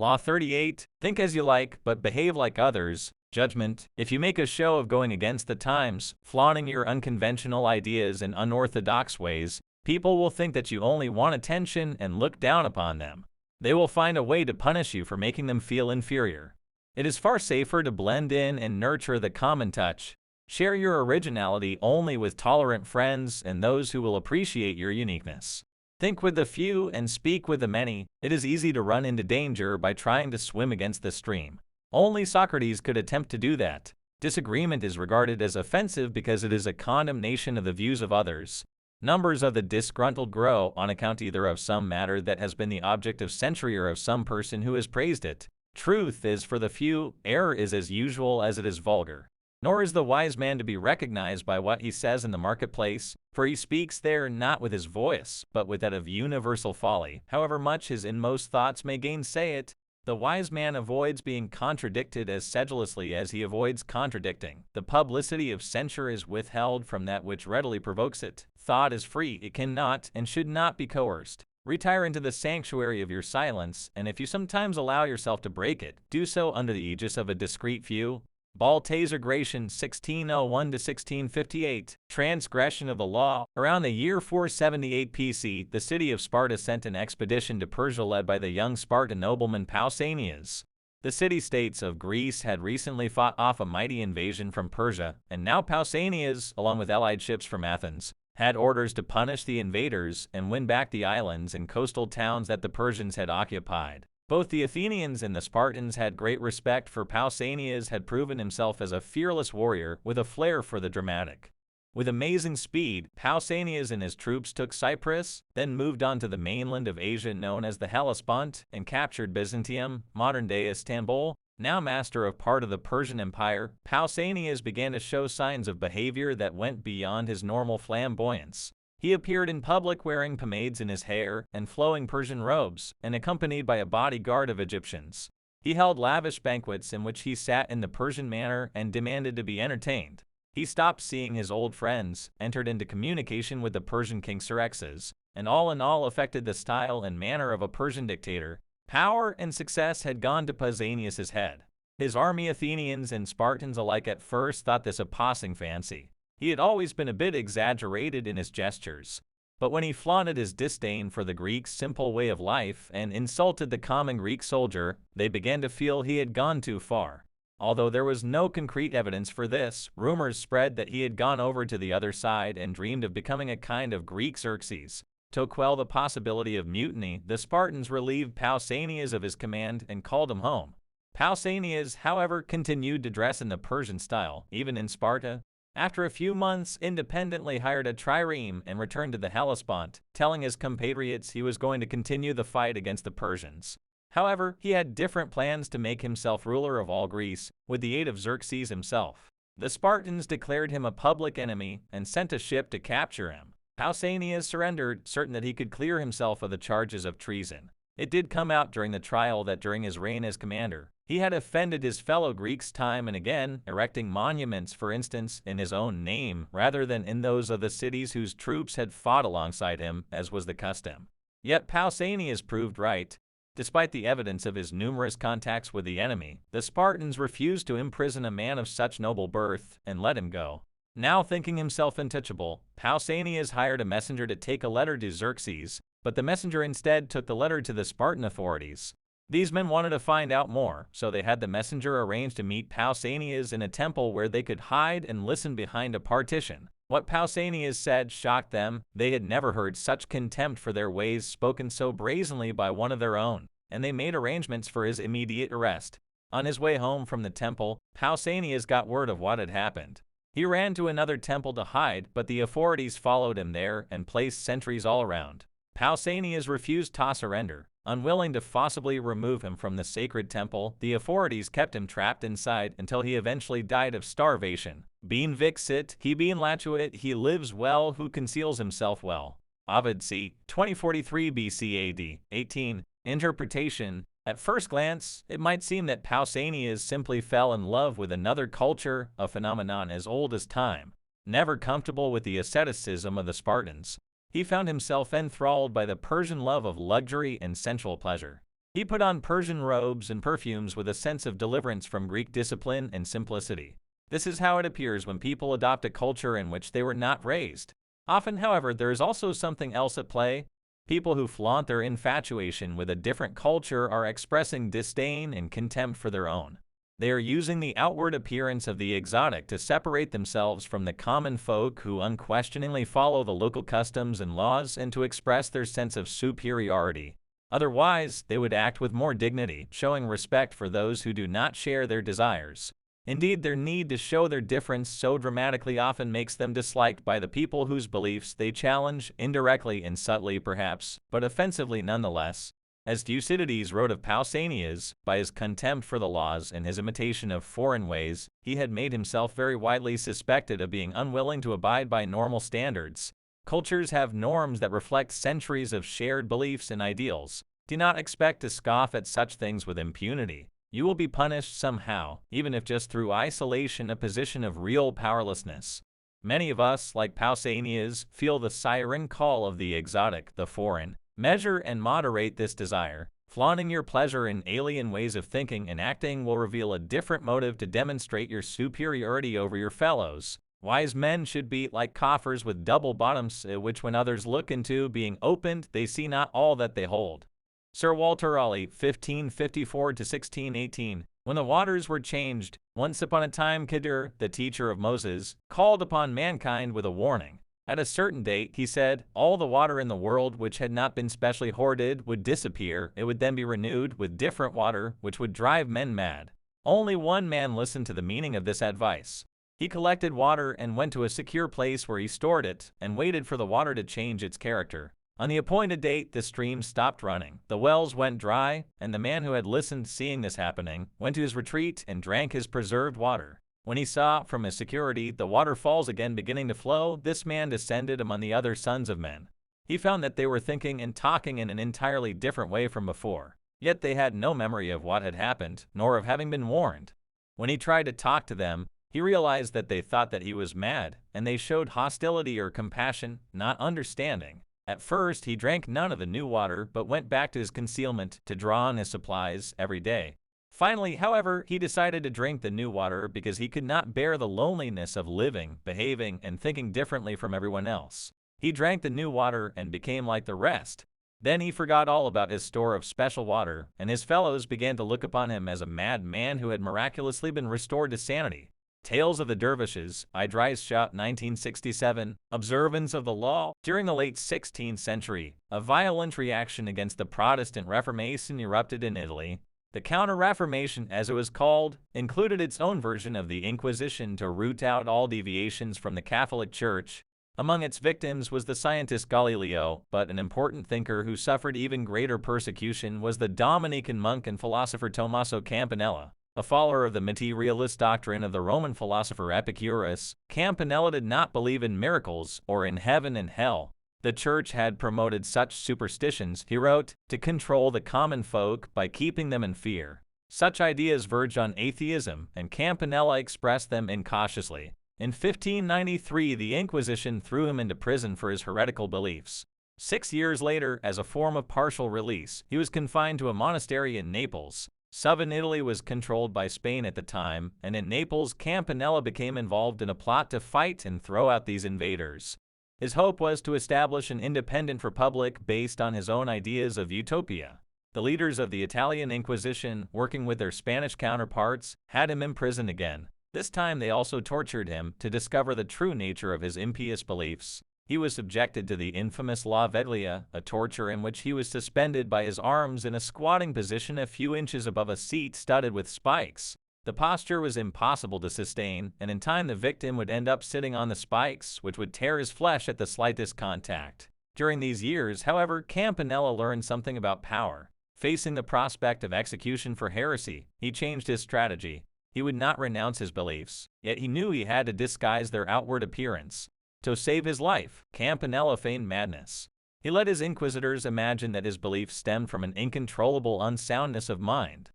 Law 38, think as you like, but behave like others. Judgment, if you make a show of going against the times, flaunting your unconventional ideas in unorthodox ways, people will think that you only want attention and look down upon them. They will find a way to punish you for making them feel inferior. It is far safer to blend in and nurture the common touch. Share your originality only with tolerant friends and those who will appreciate your uniqueness. Think with the few and speak with the many. It is easy to run into danger by trying to swim against the stream. Only Socrates could attempt to do that. Disagreement is regarded as offensive because it is a condemnation of the views of others. Numbers of the disgruntled grow on account either of some matter that has been the object of censure or of some person who has praised it. Truth is for the few, error is as usual as it is vulgar. Nor is the wise man to be recognized by what he says in the marketplace, for he speaks there not with his voice, but with that of universal folly, however much his inmost thoughts may gainsay it. The wise man avoids being contradicted as sedulously as he avoids contradicting. The publicity of censure is withheld from that which readily provokes it. Thought is free, it cannot and should not be coerced. Retire into the sanctuary of your silence, and if you sometimes allow yourself to break it, do so under the aegis of a discreet few. Baltazar Gratian 1601–1658, transgression of the law. Around the year 478 PC, the city of Sparta sent an expedition to Persia led by the young Spartan nobleman Pausanias. The city-states of Greece had recently fought off a mighty invasion from Persia, and now Pausanias, along with allied ships from Athens, had orders to punish the invaders and win back the islands and coastal towns that the Persians had occupied. Both the Athenians and the Spartans had great respect for Pausanias, had proven himself as a fearless warrior with a flair for the dramatic. With amazing speed, Pausanias and his troops took Cyprus, then moved on to the mainland of Asia known as the Hellespont, and captured Byzantium, modern-day Istanbul. Now master of part of the Persian Empire, Pausanias began to show signs of behavior that went beyond his normal flamboyance. He appeared in public wearing pomades in his hair and flowing Persian robes, and accompanied by a bodyguard of Egyptians. He held lavish banquets in which he sat in the Persian manner and demanded to be entertained. He stopped seeing his old friends, entered into communication with the Persian king Xerxes, and all in all affected the style and manner of a Persian dictator. Power and success had gone to Pausanias' head. His army, Athenians and Spartans alike, at first thought this a passing fancy. He had always been a bit exaggerated in his gestures, but when he flaunted his disdain for the Greeks' simple way of life and insulted the common Greek soldier, they began to feel he had gone too far. Although there was no concrete evidence for this, rumors spread that he had gone over to the other side and dreamed of becoming a kind of Greek Xerxes. To quell the possibility of mutiny, the Spartans relieved Pausanias of his command and called him home. Pausanias, however, continued to dress in the Persian style, even in Sparta. After a few months, independently hired a trireme and returned to the Hellespont, telling his compatriots he was going to continue the fight against the Persians. However, he had different plans to make himself ruler of all Greece, with the aid of Xerxes himself. The Spartans declared him a public enemy and sent a ship to capture him. Pausanias surrendered, certain that he could clear himself of the charges of treason. It did come out during the trial that during his reign as commander, he had offended his fellow Greeks time and again, erecting monuments, for instance, in his own name, rather than in those of the cities whose troops had fought alongside him, as was the custom. Yet Pausanias proved right. Despite the evidence of his numerous contacts with the enemy, the Spartans refused to imprison a man of such noble birth and let him go. Now thinking himself untouchable, Pausanias hired a messenger to take a letter to Xerxes, but the messenger instead took the letter to the Spartan authorities. These men wanted to find out more, so they had the messenger arrange to meet Pausanias in a temple where they could hide and listen behind a partition. What Pausanias said shocked them. They had never heard such contempt for their ways spoken so brazenly by one of their own, and they made arrangements for his immediate arrest. On his way home from the temple, Pausanias got word of what had happened. He ran to another temple to hide, but the authorities followed him there and placed sentries all around. Pausanias refused to surrender. Unwilling to forcibly remove him from the sacred temple, the authorities kept him trapped inside until he eventually died of starvation. Being vixit, he being latuit, he lives well who conceals himself well. Ovid c. 2043 BC AD. 18. Interpretation. At first glance, it might seem that Pausanias simply fell in love with another culture, a phenomenon as old as time. Never comfortable with the asceticism of the Spartans, he found himself enthralled by the Persian love of luxury and sensual pleasure. He put on Persian robes and perfumes with a sense of deliverance from Greek discipline and simplicity. This is how it appears when people adopt a culture in which they were not raised. Often, however, there is also something else at play. People who flaunt their infatuation with a different culture are expressing disdain and contempt for their own. They are using the outward appearance of the exotic to separate themselves from the common folk who unquestioningly follow the local customs and laws and to express their sense of superiority. Otherwise, they would act with more dignity, showing respect for those who do not share their desires. Indeed, their need to show their difference so dramatically often makes them disliked by the people whose beliefs they challenge, indirectly and subtly perhaps, but offensively nonetheless. As Thucydides wrote of Pausanias, by his contempt for the laws and his imitation of foreign ways, he had made himself very widely suspected of being unwilling to abide by normal standards. Cultures have norms that reflect centuries of shared beliefs and ideals. Do not expect to scoff at such things with impunity. You will be punished somehow, even if just through isolation, a position of real powerlessness. Many of us, like Pausanias, feel the siren call of the exotic, the foreign. Measure and moderate this desire. Flaunting your pleasure in alien ways of thinking and acting will reveal a different motive to demonstrate your superiority over your fellows. Wise men should be like coffers with double bottoms, which when others look into being opened, they see not all that they hold. Sir Walter Raleigh, 1554–1618. When the waters were changed, once upon a time Khidr, the teacher of Moses, called upon mankind with a warning. At a certain date, he said, all the water in the world which had not been specially hoarded would disappear. It would then be renewed with different water, which would drive men mad. Only one man listened to the meaning of this advice. He collected water and went to a secure place where he stored it and waited for the water to change its character. On the appointed date, the stream stopped running, the wells went dry, and the man who had listened, seeing this happening, went to his retreat and drank his preserved water. When he saw, from his security, the waterfalls again beginning to flow, this man descended among the other sons of men. He found that they were thinking and talking in an entirely different way from before. Yet they had no memory of what had happened, nor of having been warned. When he tried to talk to them, he realized that they thought that he was mad, and they showed hostility or compassion, not understanding. At first, he drank none of the new water, but went back to his concealment to draw on his supplies every day. Finally, however, he decided to drink the new water because he could not bear the loneliness of living, behaving, and thinking differently from everyone else. He drank the new water and became like the rest. Then he forgot all about his store of special water, and his fellows began to look upon him as a mad man who had miraculously been restored to sanity. Tales of the Dervishes, Idris Shah, 1967. Observance of the law. During the late 16th century, a violent reaction against the Protestant Reformation erupted in Italy. The Counter-Reformation, as it was called, included its own version of the Inquisition to root out all deviations from the Catholic Church. Among its victims was the scientist Galileo, but an important thinker who suffered even greater persecution was the Dominican monk and philosopher Tommaso Campanella. A follower of the materialist doctrine of the Roman philosopher Epicurus, Campanella did not believe in miracles or in heaven and hell. The church had promoted such superstitions, he wrote, to control the common folk by keeping them in fear. Such ideas verged on atheism, and Campanella expressed them incautiously. In 1593, the Inquisition threw him into prison for his heretical beliefs. 6 years later, as a form of partial release, he was confined to a monastery in Naples. Southern Italy was controlled by Spain at the time, and in Naples, Campanella became involved in a plot to fight and throw out these invaders. His hope was to establish an independent republic based on his own ideas of utopia. The leaders of the Italian Inquisition, working with their Spanish counterparts, had him imprisoned again. This time they also tortured him to discover the true nature of his impious beliefs. He was subjected to the infamous La Veglia, a torture in which he was suspended by his arms in a squatting position a few inches above a seat studded with spikes. The posture was impossible to sustain, and in time the victim would end up sitting on the spikes, which would tear his flesh at the slightest contact. During these years, however, Campanella learned something about power. Facing the prospect of execution for heresy, he changed his strategy. He would not renounce his beliefs, yet he knew he had to disguise their outward appearance. To save his life, Campanella feigned madness. He let his inquisitors imagine that his beliefs stemmed from an incontrollable unsoundness of mind.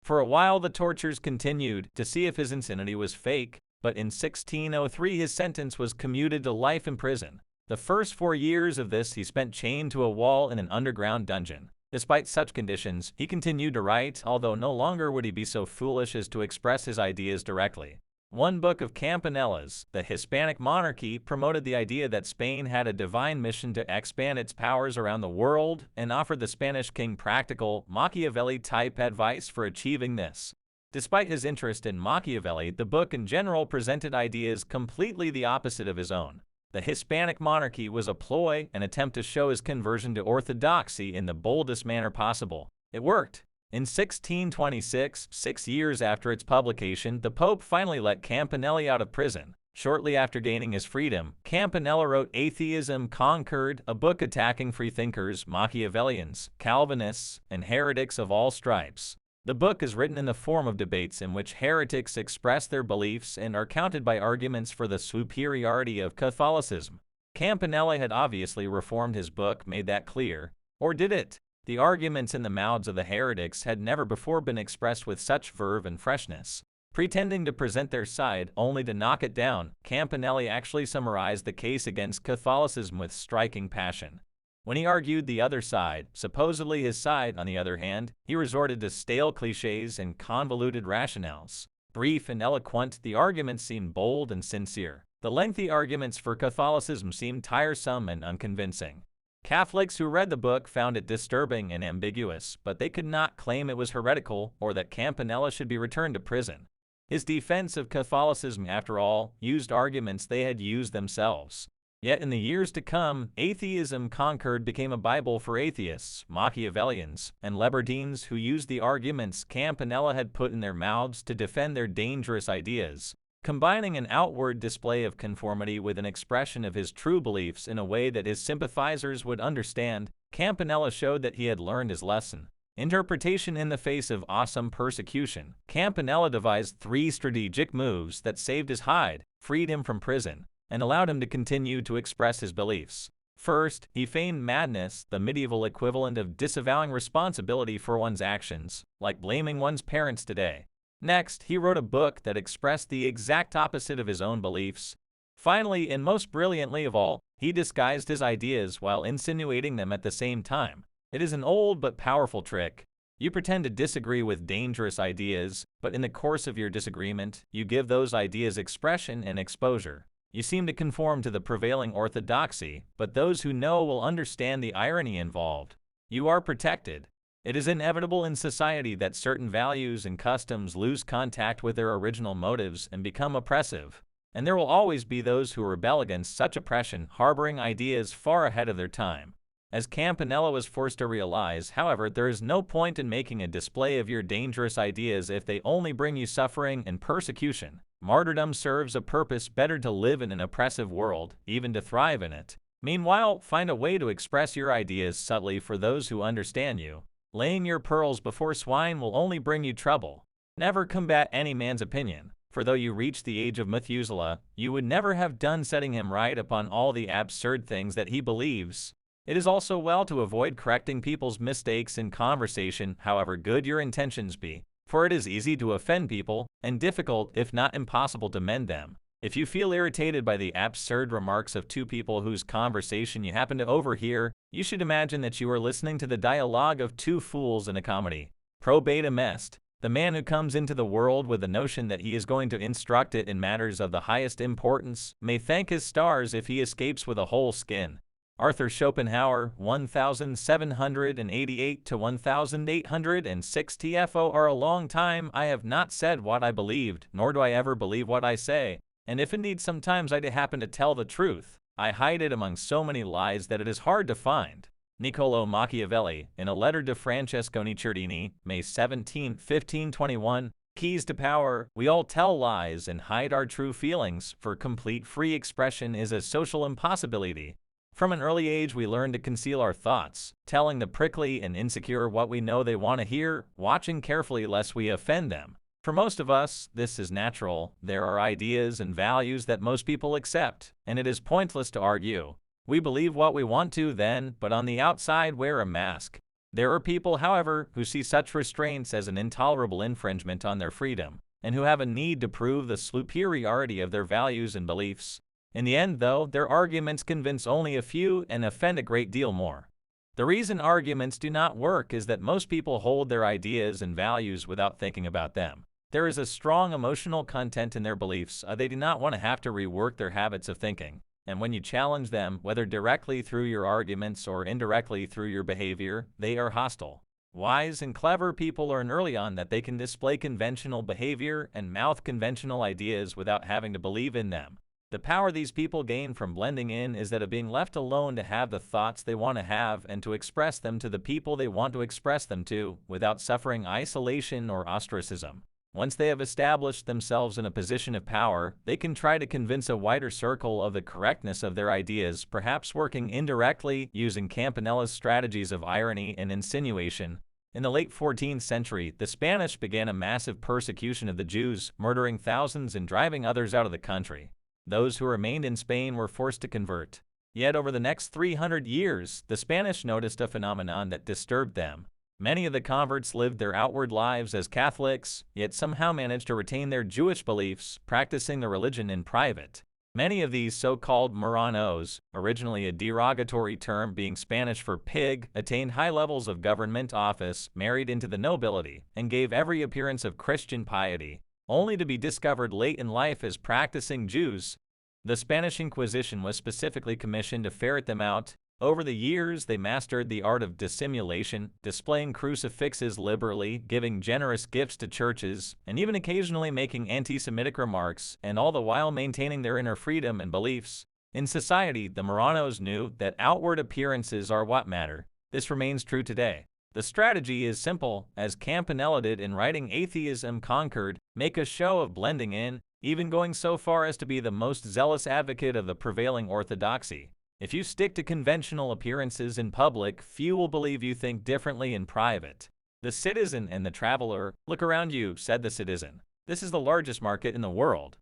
For a while the tortures continued to see if his insanity was fake, but in 1603 his sentence was commuted to life in prison. The first 4 years of this he spent chained to a wall in an underground dungeon. Despite such conditions, he continued to write, although no longer would he be so foolish as to express his ideas directly. One book of Campanella's, The Hispanic Monarchy, promoted the idea that Spain had a divine mission to expand its powers around the world and offered the Spanish king practical, Machiavelli-type advice for achieving this. Despite his interest in Machiavelli, the book in general presented ideas completely the opposite of his own. The Hispanic monarchy was a ploy, an attempt to show his conversion to orthodoxy in the boldest manner possible. It worked. In 1626, 6 years after its publication, the Pope finally let Campanella out of prison. Shortly after gaining his freedom, Campanella wrote Atheism Conquered, a book attacking freethinkers, Machiavellians, Calvinists, and heretics of all stripes. The book is written in the form of debates in which heretics express their beliefs and are countered by arguments for the superiority of Catholicism. Campanella had obviously reformed his book, made that clear. Or did it? The arguments in the mouths of the heretics had never before been expressed with such verve and freshness. Pretending to present their side only to knock it down, Campanella actually summarized the case against Catholicism with striking passion. When he argued the other side, supposedly his side, on the other hand, he resorted to stale cliches and convoluted rationales. Brief and eloquent, the arguments seemed bold and sincere. The lengthy arguments for Catholicism seemed tiresome and unconvincing. Catholics who read the book found it disturbing and ambiguous, but they could not claim it was heretical or that Campanella should be returned to prison. His defense of Catholicism, after all, used arguments they had used themselves. Yet in the years to come, Atheism Conquered became a Bible for atheists, Machiavellians, and libertines who used the arguments Campanella had put in their mouths to defend their dangerous ideas. Combining an outward display of conformity with an expression of his true beliefs in a way that his sympathizers would understand, Campanella showed that he had learned his lesson. Interpretation in the face of awesome persecution. Campanella devised 3 strategic moves that saved his hide, freed him from prison, and allowed him to continue to express his beliefs. First, he feigned madness, the medieval equivalent of disavowing responsibility for one's actions, like blaming one's parents today. Next, he wrote a book that expressed the exact opposite of his own beliefs. Finally, and most brilliantly of all, he disguised his ideas while insinuating them at the same time. It is an old but powerful trick. You pretend to disagree with dangerous ideas, but in the course of your disagreement, you give those ideas expression and exposure. You seem to conform to the prevailing orthodoxy, but those who know will understand the irony involved. You are protected. It is inevitable in society that certain values and customs lose contact with their original motives and become oppressive. And there will always be those who rebel against such oppression, harboring ideas far ahead of their time. As Campanella was forced to realize, however, there is no point in making a display of your dangerous ideas if they only bring you suffering and persecution. Martyrdom serves a purpose. Better to live in an oppressive world, even to thrive in it. Meanwhile, find a way to express your ideas subtly for those who understand you. Laying your pearls before swine will only bring you trouble. Never combat any man's opinion, for though you reach the age of Methuselah, you would never have done setting him right upon all the absurd things that he believes. It is also well to avoid correcting people's mistakes in conversation, however good your intentions be, for it is easy to offend people, and difficult, if not impossible, to mend them. If you feel irritated by the absurd remarks of 2 people whose conversation you happen to overhear, you should imagine that you are listening to the dialogue of 2 fools in a comedy. Probatum est. The man who comes into the world with the notion that he is going to instruct it in matters of the highest importance may thank his stars if he escapes with a whole skin. Arthur Schopenhauer, 1788 to 1806 TFOR. A long time I have not said what I believed, nor do I ever believe what I say. And if indeed sometimes I happen to tell the truth, I hide it among so many lies that it is hard to find. Niccolò Machiavelli, in a letter to Francesco Nicciardini, May 17, 1521, Keys to power. We all tell lies and hide our true feelings, for complete free expression is a social impossibility. From an early age we learn to conceal our thoughts, telling the prickly and insecure what we know they want to hear, watching carefully lest we offend them. For most of us, this is natural. There are ideas and values that most people accept, and it is pointless to argue. We believe what we want to then, but on the outside wear a mask. There are people, however, who see such restraints as an intolerable infringement on their freedom, and who have a need to prove the superiority of their values and beliefs. In the end, though, their arguments convince only a few and offend a great deal more. The reason arguments do not work is that most people hold their ideas and values without thinking about them. There is a strong emotional content in their beliefs. They do not want to have to rework their habits of thinking. And when you challenge them, whether directly through your arguments or indirectly through your behavior, they are hostile. Wise and clever people learn early on that they can display conventional behavior and mouth conventional ideas without having to believe in them. The power these people gain from blending in is that of being left alone to have the thoughts they want to have and to express them to the people they want to express them to without suffering isolation or ostracism. Once they have established themselves in a position of power, they can try to convince a wider circle of the correctness of their ideas, perhaps working indirectly using Campanella's strategies of irony and insinuation. In the late 14th century, the Spanish began a massive persecution of the Jews, murdering thousands and driving others out of the country. Those who remained in Spain were forced to convert. Yet over the next 300 years, the Spanish noticed a phenomenon that disturbed them. Many of the converts lived their outward lives as Catholics, yet somehow managed to retain their Jewish beliefs, practicing the religion in private. Many of these so-called Marranos, originally a derogatory term being Spanish for pig, attained high levels of government office, married into the nobility, and gave every appearance of Christian piety, only to be discovered late in life as practicing Jews. The Spanish Inquisition was specifically commissioned to ferret them out. Over the years, they mastered the art of dissimulation, displaying crucifixes liberally, giving generous gifts to churches, and even occasionally making anti-Semitic remarks, and all the while maintaining their inner freedom and beliefs. In society, the Marranos knew that outward appearances are what matter. This remains true today. The strategy is simple, as Campanella did in writing Atheism Conquered: make a show of blending in, even going so far as to be the most zealous advocate of the prevailing orthodoxy. If you stick to conventional appearances in public, few will believe you think differently in private. The citizen and the traveler. Look around you, said the citizen. This is the largest market in the world.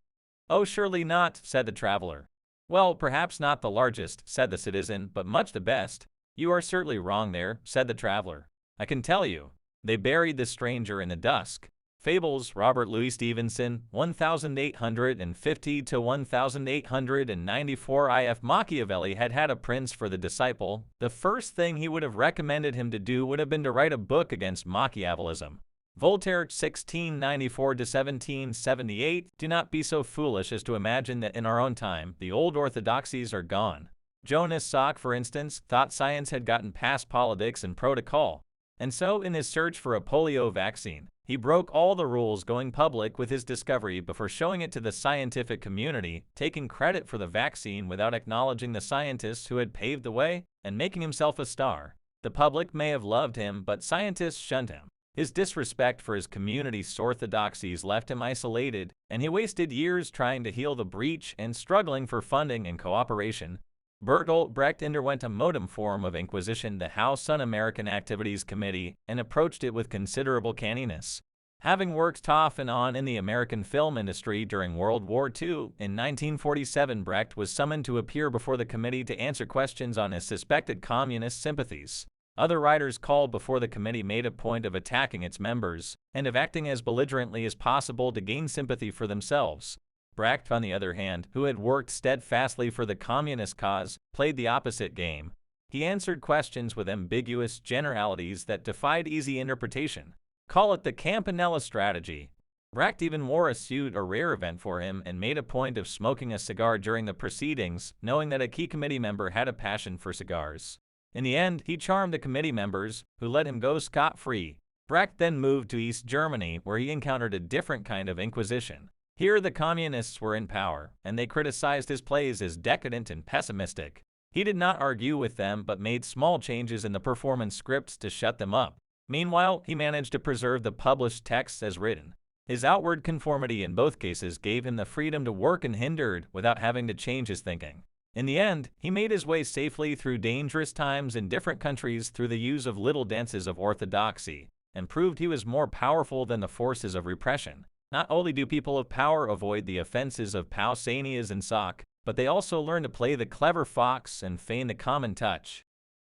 Oh, surely not, said the traveler. Well, perhaps not the largest, said the citizen, but much the best. You are certainly wrong there, said the traveler. I can tell you. They buried the stranger in the dusk. Fables, Robert Louis Stevenson, 1850 to 1894. If Machiavelli had had a prince for the disciple, the first thing he would have recommended him to do would have been to write a book against Machiavellism. Voltaire, 1694 to 1778. Do not be so foolish as to imagine that in our own time, the old orthodoxies are gone. Jonas Salk, for instance, thought science had gotten past politics and protocol. And so, in his search for a polio vaccine, he broke all the rules, going public with his discovery before showing it to the scientific community, taking credit for the vaccine without acknowledging the scientists who had paved the way, and making himself a star. The public may have loved him, but scientists shunned him. His disrespect for his community's orthodoxies left him isolated, and he wasted years trying to heal the breach and struggling for funding and cooperation. Bertolt Brecht underwent a modern form of inquisition, the House Un-American Activities Committee, and approached it with considerable canniness. Having worked off and on in the American film industry during World War II, in 1947 Brecht was summoned to appear before the committee to answer questions on his suspected communist sympathies. Other writers called before the committee made a point of attacking its members, and of acting as belligerently as possible to gain sympathy for themselves. Brecht, on the other hand, who had worked steadfastly for the communist cause, played the opposite game. He answered questions with ambiguous generalities that defied easy interpretation. Call it the Campanella strategy. Brecht even wore a suit, a rare event for him, and made a point of smoking a cigar during the proceedings, knowing that a key committee member had a passion for cigars. In the end, he charmed the committee members, who let him go scot-free. Brecht then moved to East Germany, where he encountered a different kind of inquisition. Here the communists were in power, and they criticized his plays as decadent and pessimistic. He did not argue with them, but made small changes in the performance scripts to shut them up. Meanwhile, he managed to preserve the published texts as written. His outward conformity in both cases gave him the freedom to work unhindered without having to change his thinking. In the end, he made his way safely through dangerous times in different countries through the use of little dances of orthodoxy, and proved he was more powerful than the forces of repression. Not only do people of power avoid the offenses of Pausanias and Salk, but they also learn to play the clever fox and feign the common touch.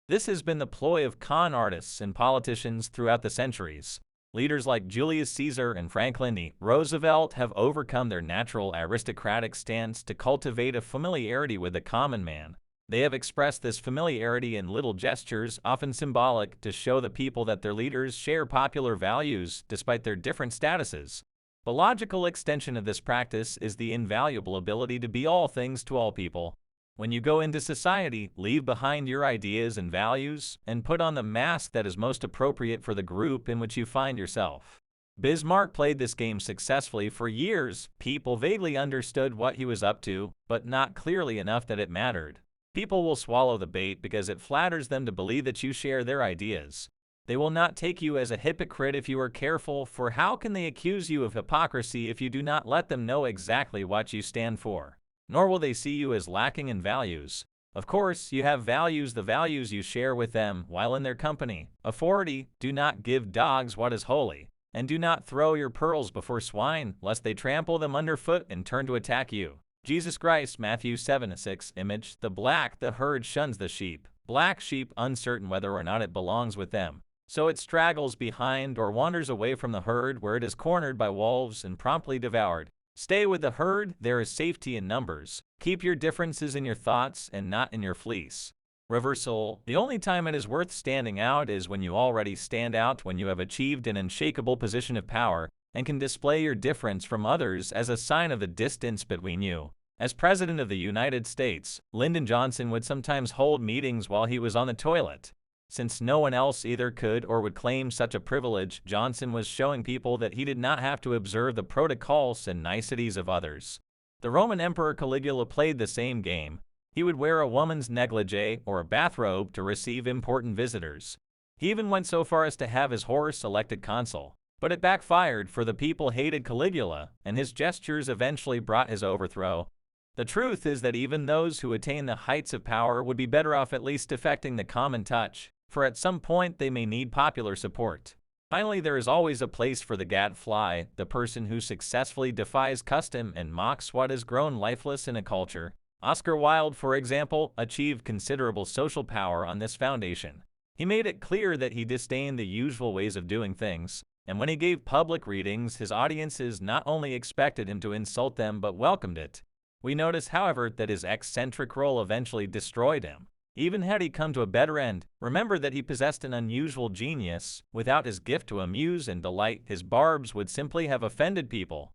This has been the ploy of con artists and politicians throughout the centuries. Leaders like Julius Caesar and Franklin D. Roosevelt have overcome their natural aristocratic stance to cultivate a familiarity with the common man. They have expressed this familiarity in little gestures, often symbolic, to show the people that their leaders share popular values despite their different statuses. The logical extension of this practice is the invaluable ability to be all things to all people. When you go into society, leave behind your ideas and values, and put on the mask that is most appropriate for the group in which you find yourself. Bismarck played this game successfully for years. People vaguely understood what he was up to, but not clearly enough that it mattered. People will swallow the bait because it flatters them to believe that you share their ideas. They will not take you as a hypocrite if you are careful, for how can they accuse you of hypocrisy if you do not let them know exactly what you stand for? Nor will they see you as lacking in values. Of course, you have values, the values you share with them while in their company. Authority: do not give dogs what is holy, and do not throw your pearls before swine, lest they trample them underfoot and turn to attack you. Jesus Christ, Matthew 7:6. Image: the black, the herd shuns the sheep. Black sheep, uncertain whether or not it belongs with them. So it straggles behind or wanders away from the herd, where it is cornered by wolves and promptly devoured. Stay with the herd, there is safety in numbers. Keep your differences in your thoughts and not in your fleece. Reversal: the only time it is worth standing out is when you already stand out, when you have achieved an unshakable position of power and can display your difference from others as a sign of the distance between you. As President of the United States, Lyndon Johnson would sometimes hold meetings while he was on the toilet. Since no one else either could or would claim such a privilege, Johnson was showing people that he did not have to observe the protocols and niceties of others. The Roman Emperor Caligula played the same game. He would wear a woman's negligee or a bathrobe to receive important visitors. He even went so far as to have his horse elected consul. But it backfired, for the people hated Caligula, and his gestures eventually brought his overthrow. The truth is that even those who attain the heights of power would be better off at least defecting the common touch, for at some point they may need popular support. Finally, there is always a place for the gadfly, the person who successfully defies custom and mocks what has grown lifeless in a culture. Oscar Wilde, for example, achieved considerable social power on this foundation. He made it clear that he disdained the usual ways of doing things, and when he gave public readings, his audiences not only expected him to insult them but welcomed it. We notice, however, that his eccentric role eventually destroyed him. Even had he come to a better end, remember that he possessed an unusual genius. Without his gift to amuse and delight, his barbs would simply have offended people.